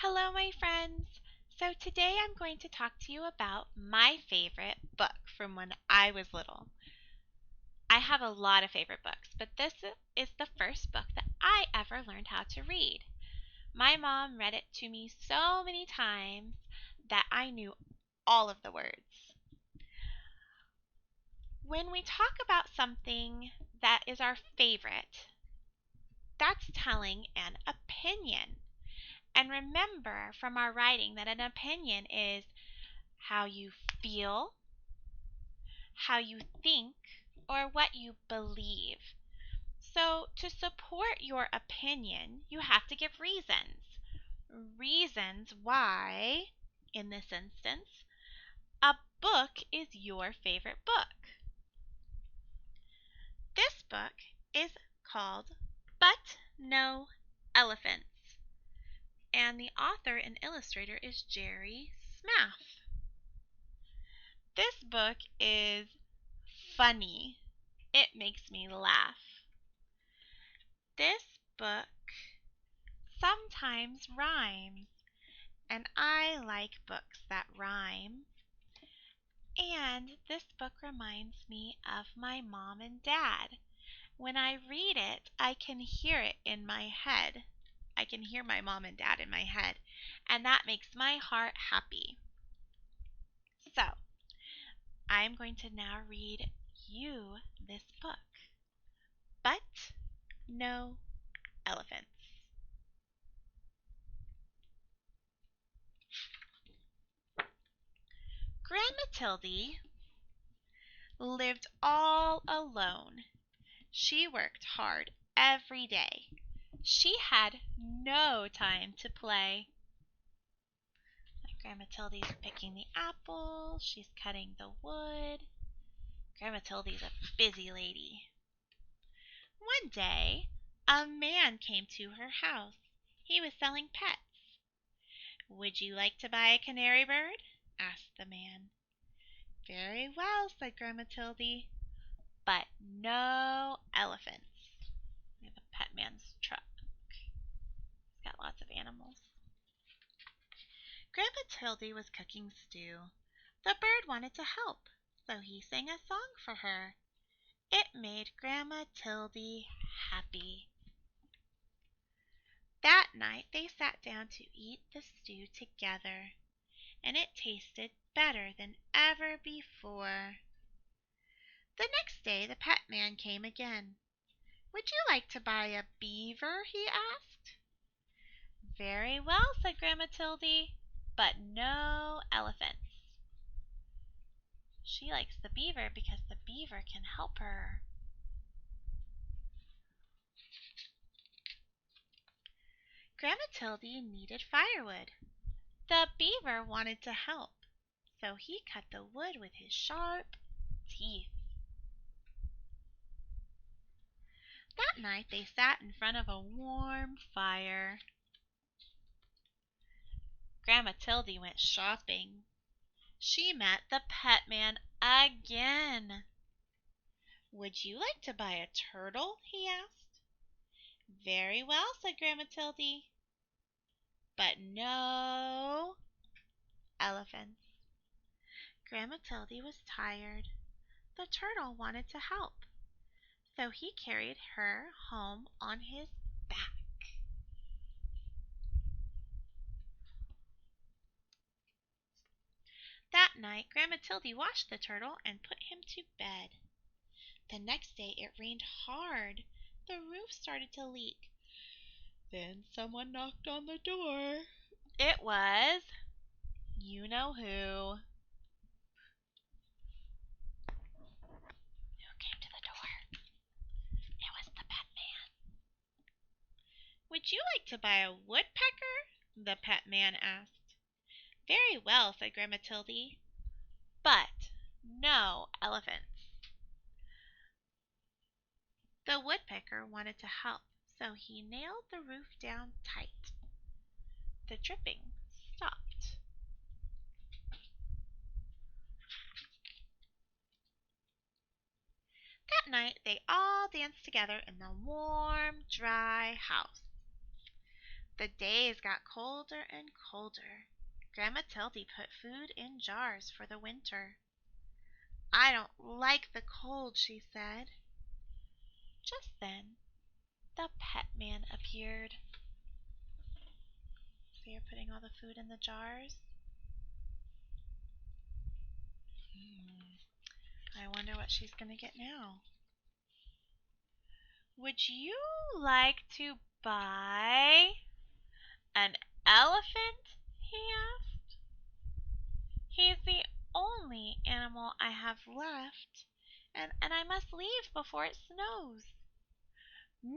Hello, my friends. So, today I'm going to talk to you about my favorite book from when I was little. I have a lot of favorite books, but this is the first book that I ever learned how to read. My mom read it to me so many times that I knew all of the words. When we talk about something that is our favorite, that's telling an opinion. And remember from our writing that an opinion is how you feel, how you think, or what you believe. So, to support your opinion, you have to give reasons. Reasons why, in this instance, a book is your favorite book. This book is called But No Elephants, and the author and illustrator is Jerry Smath. This book is funny. It makes me laugh. This book sometimes rhymes, and I like books that rhyme. And this book reminds me of my mom and dad. When I read it, I can hear it in my head. I can hear my mom and dad in my head, and that makes my heart happy. So, I'm going to now read you this book. But No Elephants. Grandmatilde lived all alone. She worked hard every day. She had no time to play. Grandmatilde's picking the apples. She's cutting the wood. Grandmatilde's a busy lady. One day, a man came to her house. He was selling pets. "Would you like to buy a canary bird?" asked the man. "Very well," said Grandmatilde, "but no elephants." The pet man's truck. It's got lots of animals. Grandmatilde was cooking stew. The bird wanted to help, so he sang a song for her. It made Grandmatilde happy. That night they sat down to eat the stew together, and it tasted better than ever before. The next day the pet man came again. "Would you like to buy a beaver?" he asked. "Very well," said Grandmatilde, "but no elephants." She likes the beaver because the beaver can help her. Grandmatilde needed firewood. The beaver wanted to help, so he cut the wood with his sharp teeth. That night they sat in front of a warm fire. Grandmatilde went shopping. She met the pet man again. "Would you like to buy a turtle?" he asked. "Very well," said Grandmatilde, "but no elephants." Grandmatilde was tired. The turtle wanted to help, so he carried her home on his back. That night Grandmatilde washed the turtle and put him to bed. The next day it rained hard. The roof started to leak. Then someone knocked on the door. It was you know who. Who came to the door? It was the pet man. "Would you like to buy a woodpecker?" the pet man asked. "Very well," said Grandmatilde, "but no elephants." The woodpecker wanted to help, so he nailed the roof down tight. The dripping stopped. That night they all danced together in the warm, dry house. The days got colder and colder. Grandma Tildy put food in jars for the winter. I don't like the cold, she said. Just then, the pet man appeared. So you're putting all the food in the jars? I wonder what she's going to get now. Would you like to buy an elephant? He asked. He's the only animal I have left, and I must leave before it snows. No,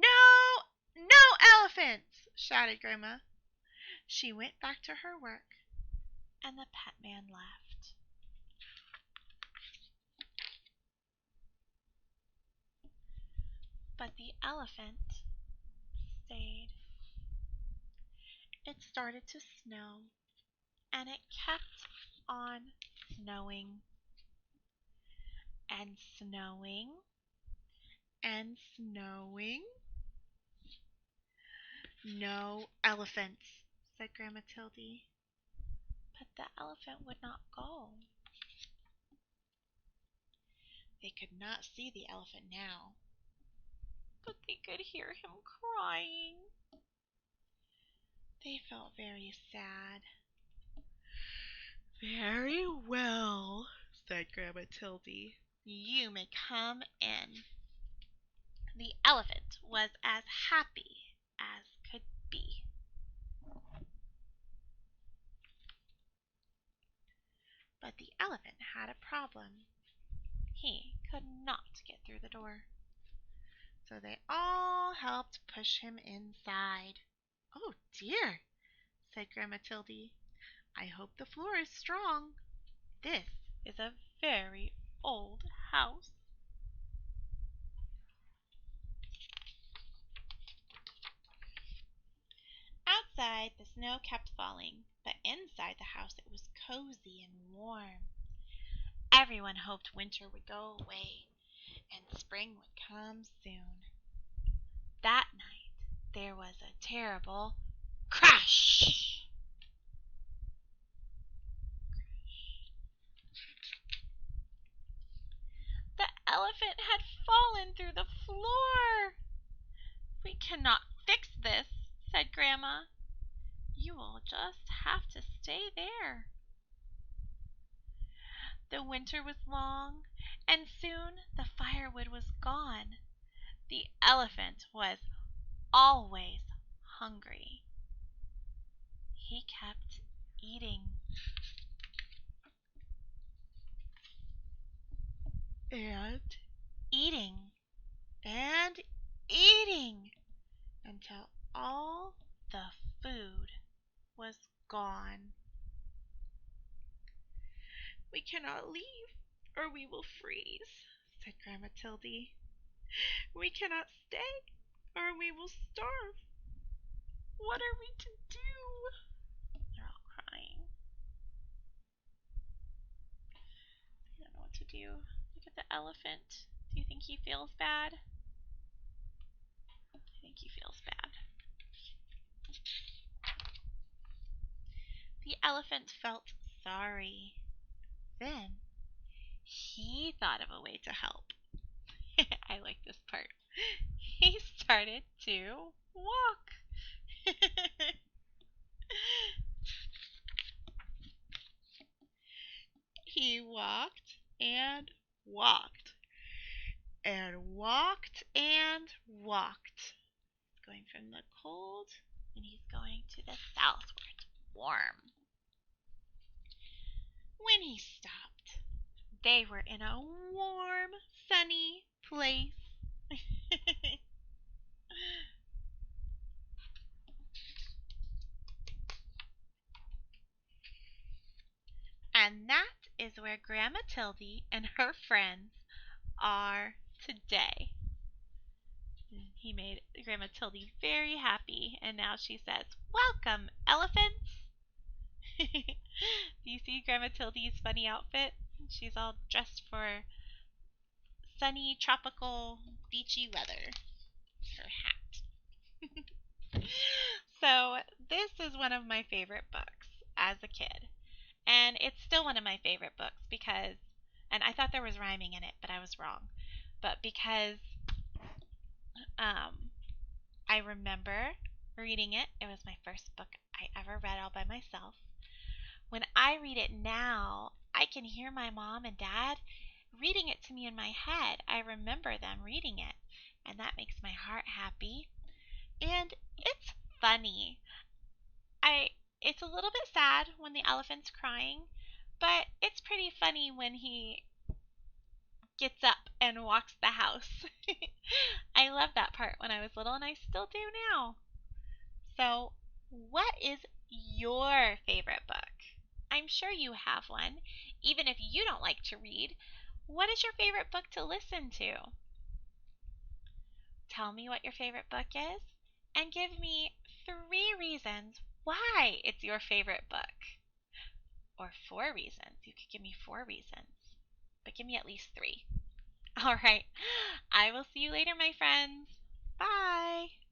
no elephants! Shouted Grandma. She went back to her work, and the pet man left. But the elephant stayed. It started to snow, and it kept on snowing and snowing and snowing. No elephants, said Grandma Tildy. But the elephant would not go. They could not see the elephant now, but they could hear him crying. They felt very sad. Very well, said Grandma Tildy. You may come in. The elephant was as happy as could be. But the elephant had a problem. He could not get through the door. So they all helped push him inside. Oh dear, said Grandma Tildy. I hope the floor is strong. This is a very old house. Outside, the snow kept falling, but inside the house it was cozy and warm. Everyone hoped winter would go away and spring would come soon. That night, there was a terrible crash. The elephant had fallen through the floor. We cannot fix this, said Grandma. You will just have to stay there. The winter was long, and soon the firewood was gone. The elephant was always hungry. He kept eating and eating and eating until all the food was gone. We cannot leave or we will freeze, said Grandma Tildy. We cannot stay or we will starve. What are we to do? They're all crying. They don't know what to do. Look at the elephant. Do you think he feels bad? I think he feels bad. The elephant felt sorry. Then he thought of a way to help. I like this part. He started to walk. He walked and walked and walked and walked. Going from the cold and he's going to the south where it's warm. When he stopped, they were in a warm, sunny place. And that is where Grandma Tildy and her friends are today. He made Grandma Tildy very happy, and now she says, "Welcome, elephants." Do you see Grandma Tildy's funny outfit? She's all dressed for sunny, tropical, beachy weather. Her hat. So, this is one of my favorite books as a kid. And it's still one of my favorite books because, and I thought there was rhyming in it, but I was wrong. But because um, I remember reading it, it was my first book I ever read all by myself. When I read it now, I can hear my mom and dad reading it to me in my head. I remember them reading it, and that makes my heart happy. And it's funny. I it's a little bit sad when the elephant's crying, but it's pretty funny when he gets up and walks the house. I love that part when I was little and I still do now. So, what is your favorite book? I'm sure you have one. Even if you don't like to read, what is your favorite book to listen to? Tell me what your favorite book is and give me 3 reasons why it's your favorite book. Or 4 reasons. You could give me 4 reasons, but give me at least 3. All right. I will see you later, my friends. Bye.